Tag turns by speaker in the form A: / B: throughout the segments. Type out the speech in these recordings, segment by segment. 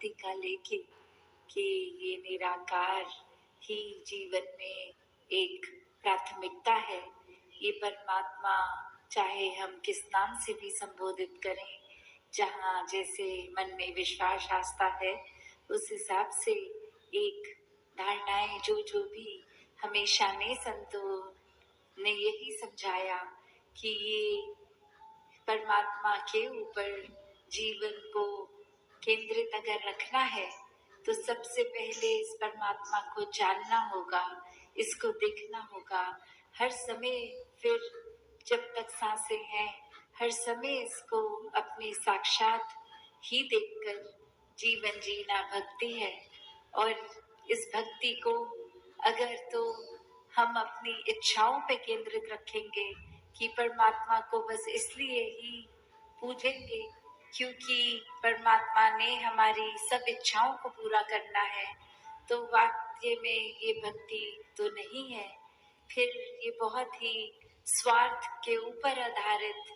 A: भक्ति का लेके कि ये निराकार ही जीवन में एक प्राथमिकता है। ये परमात्मा चाहे हम किस नाम से भी संबोधित करें, जहाँ जैसे मन में विश्वास आस्था है, उस हिसाब से एक धारणाएं जो भी हमेशा ने संतों ने यही समझाया कि ये परमात्मा के ऊपर जीवन को केंद्रित अगर रखना है तो सबसे पहले इस परमात्मा को जानना होगा, इसको देखना होगा हर समय। फिर जब तक सांसें हैं, हर समय इसको अपने साक्षात ही देखकर जीवन जीना भक्ति है। और इस भक्ति को अगर तो हम अपनी इच्छाओं पे केंद्रित रखेंगे कि परमात्मा को बस इसलिए ही पूजेंगे क्योंकि परमात्मा ने हमारी सब इच्छाओं को पूरा करना है, तो वाक्य में ये भक्ति तो नहीं है। फिर ये बहुत ही स्वार्थ के ऊपर आधारित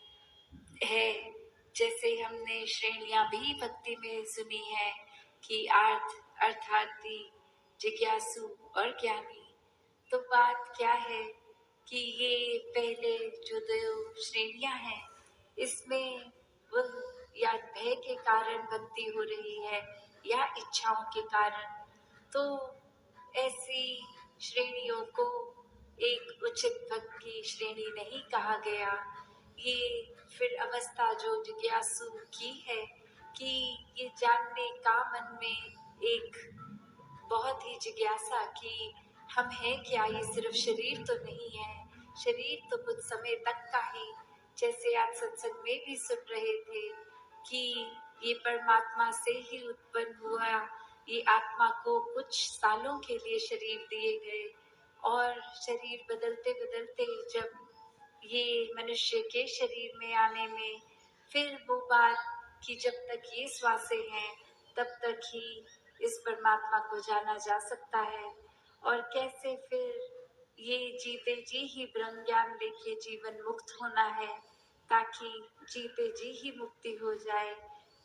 A: है। जैसे हमने श्रेणियां भी भक्ति में सुनी है कि अर्थार्थी, जिज्ञासु और ज्ञानी। तो बात क्या है कि ये पहले जो दो श्रेणियां हैं, इसमें वह या भय के कारण भक्ति हो रही है या इच्छाओं के कारण, तो ऐसी श्रेणियों को एक उचित भक्ति श्रेणी नहीं कहा गया। ये फिर अवस्था जो जिज्ञासु की है कि ये जानने का मन में एक बहुत ही जिज्ञासा कि हम हैं क्या, ये सिर्फ शरीर तो नहीं है, शरीर तो कुछ समय तक का ही, जैसे आज सत्संग में भी सुन रहे थे कि ये परमात्मा से ही उत्पन्न हुआ, ये आत्मा को कुछ सालों के लिए शरीर दिए गए और शरीर बदलते बदलते जब ये मनुष्य के शरीर में आने में फिर वो बात कि जब तक ये श्वासें हैं तब तक ही इस परमात्मा को जाना जा सकता है। और कैसे फिर ये जीते जी ही ब्रह्म ज्ञान लेके जीवन मुक्त होना है, ताकि जीते जी ही मुक्ति हो जाए,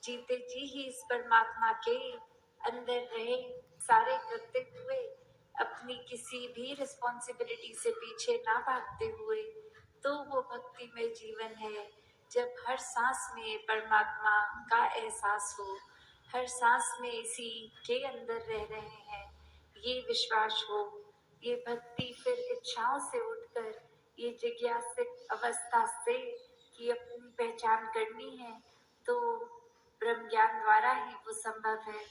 A: जीते जी ही इस परमात्मा के अंदर रहे, सारे करते हुए अपनी किसी भी रिस्पॉन्सिबिलिटी से पीछे ना भागते हुए, तो वो भक्ति में जीवन है। जब हर सांस में परमात्मा का एहसास हो, हर सांस में इसी के अंदर रह रहे हैं, ये विश्वास हो, ये भक्ति फिर इच्छाओं से उठकर ये जिज्ञासिक अवस्था से कि अपनी पहचान करनी है, तो ब्रह्म ज्ञान द्वारा ही वो संभव है।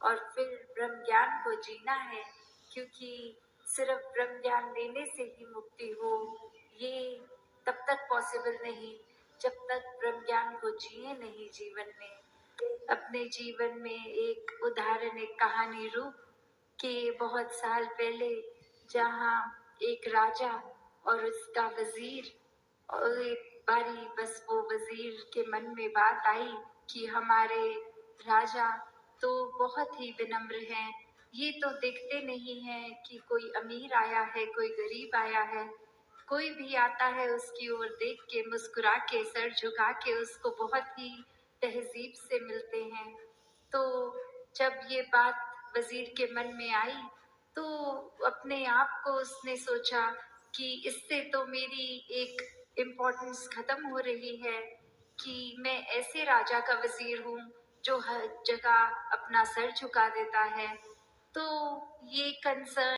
A: और फिर ब्रह्म ज्ञान को जीना है, क्योंकि सिर्फ ब्रह्म ज्ञान लेने से ही मुक्ति हो, ये तब तक पॉसिबल नहीं जब तक ब्रह्म ज्ञान को जिए नहीं जीवन में। अपने जीवन में एक उदाहरण, एक कहानी रूप कि बहुत साल पहले जहाँ एक राजा और उसका वजीर, और एक बारी बस वो वजीर के मन में बात आई कि हमारे राजा तो बहुत ही विनम्र हैं, ये तो देखते नहीं हैं कि कोई अमीर आया है, कोई गरीब आया है, कोई भी आता है उसकी ओर देख के मुस्कुरा के सर झुका के उसको बहुत ही तहजीब से मिलते हैं। तो जब ये बात वजीर के मन में आई तो अपने आप को उसने सोचा कि इससे तो मेरी एक इम्पोर्टेंस खत्म हो रही है कि मैं ऐसे राजा का वजीर हूँ जो हर जगह अपना सर झुका देता है। तो ये कंसर्न